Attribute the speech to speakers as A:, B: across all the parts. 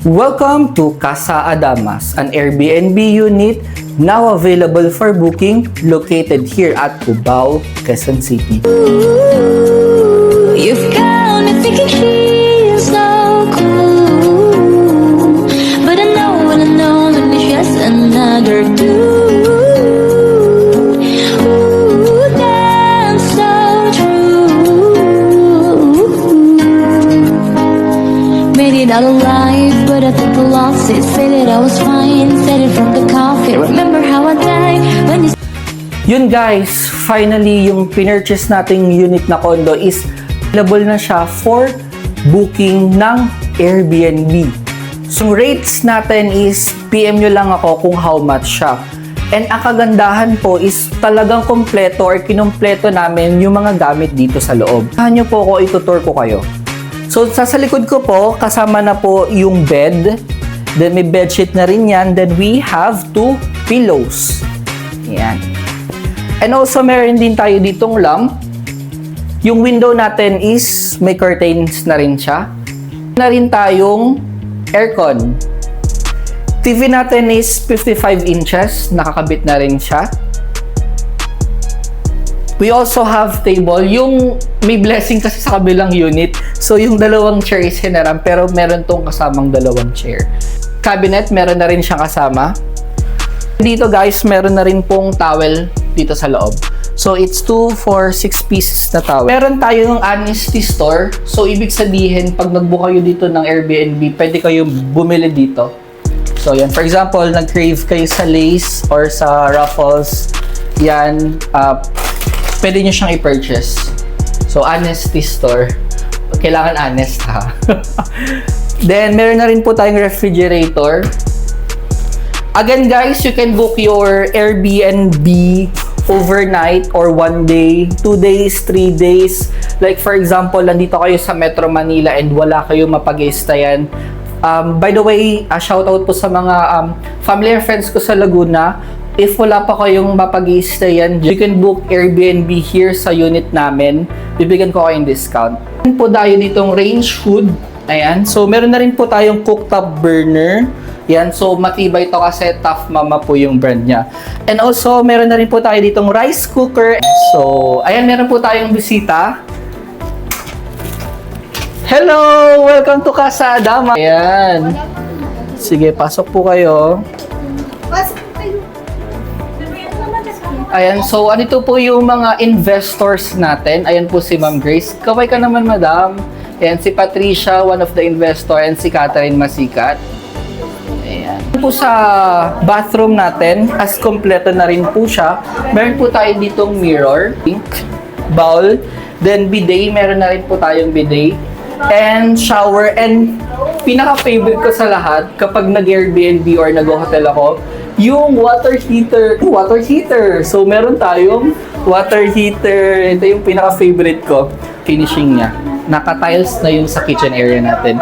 A: Welcome to Casa Adamas, an Airbnb unit now available for booking, located here at Cubao, Quezon City.
B: You've got me thinking she's so cool, but I know that it's just another dude. Ooh, that's so true. Made it out alive, but I think I lost it. Said that I was fine, said it from the coffee. Remember how I died when you.
A: Yun guys, finally yung pinurchase nating unit na condo is available na siya for booking ng Airbnb. So rates natin is PM nyo lang ako kung how much siya. And ang kagandahan po is talagang kompleto or kinumpleto namin yung mga gamit dito sa loob. Saan nyo po ako itutour ko kayo. So sa likod ko po, kasama na po yung bed. Then may bedsheet na rin yan. Then we have 2 pillows. Yan. And also meron din tayo ditong lamp. Yung window natin is may curtains na rin siya. Na rin tayong aircon. TV natin is 55 inches. Nakakabit na rin siya. We also have table. Yung may blessing kasi sa kabilang unit. So yung dalawang chair is hinaram pero meron tong kasamang dalawang chair. Cabinet, meron na rin siyang kasama. Dito guys, meron na rin pong towel dito sa loob. So it's 2 for 6 pieces na towel. Meron tayong honesty store. So ibig sabihin, pag nag-book kayo dito ng Airbnb, pwede kayo bumili dito. So yan, for example, nag-crave kayo sa lace or sa ruffles, yan, pwede nyo siyang i-purchase. So honesty store. Kailangan honest ha. Then meron na rin po tayong refrigerator. Again guys, you can book your Airbnb overnight or 1 day, 2 days, 3 days. Like for example, nandito kayo sa Metro Manila and wala kayo mapag-stayan. By the way, shoutout po sa mga family and friends ko sa Laguna. If wala pa kayong mapag-stayan, you can book Airbnb here sa unit namin. Bibigyan ko kayong discount. Meron po tayo ditong range hood. Ayan. So meron na rin po tayong cooktop burner. Yan, so matibay to kasi Tough Mama po yung brand niya. And also, meron na rin po tayo ditong rice cooker. So, ayan, meron po tayong bisita. Hello! Welcome to Casa Adamas. Ayan. Sige, pasok po kayo. Ayan, so andito po yung mga investors natin. Ayan po si Ma'am Grace. Kaway ka naman, madam. Ayan, si Patricia, one of the investor, and si Catherine Masikat. Ayan. Po sa bathroom natin, as kompleto na rin po siya. Meron po tayo ditong mirror, sink, bowl, then bidet, meron na rin po tayong bidet, and shower, and pinaka-favorite ko sa lahat, kapag nag-Airbnb or nag-hotel ako, yung water heater. Water heater! So, meron tayong water heater. Ito yung pinaka-favorite ko. Finishing niya. Naka-tiles na yung sa kitchen area natin.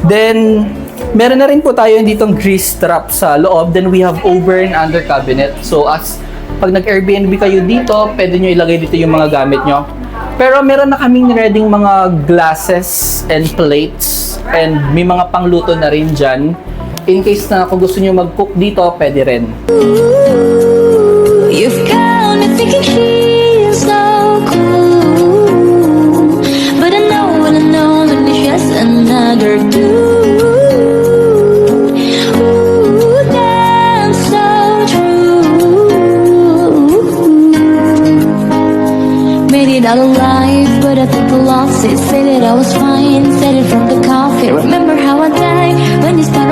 A: Then, meron na rin po tayo ditong grease trap sa loob. Then we have over and under cabinet. So as pag nag-Airbnb kayo dito, pwede nyo ilagay dito yung mga gamit nyo. Pero meron na kaming readyng mga glasses and plates. And may mga pangluto na rin dyan. In case na kung gusto nyo mag-cook dito, pwede rin.
B: You've got me thinking she's so cool, but I know that it's just another dude. Ooh, that's so true. Made it out alive, but I think I lost it. Said that I was fine, said it from the coffee. Remember how I died when you started.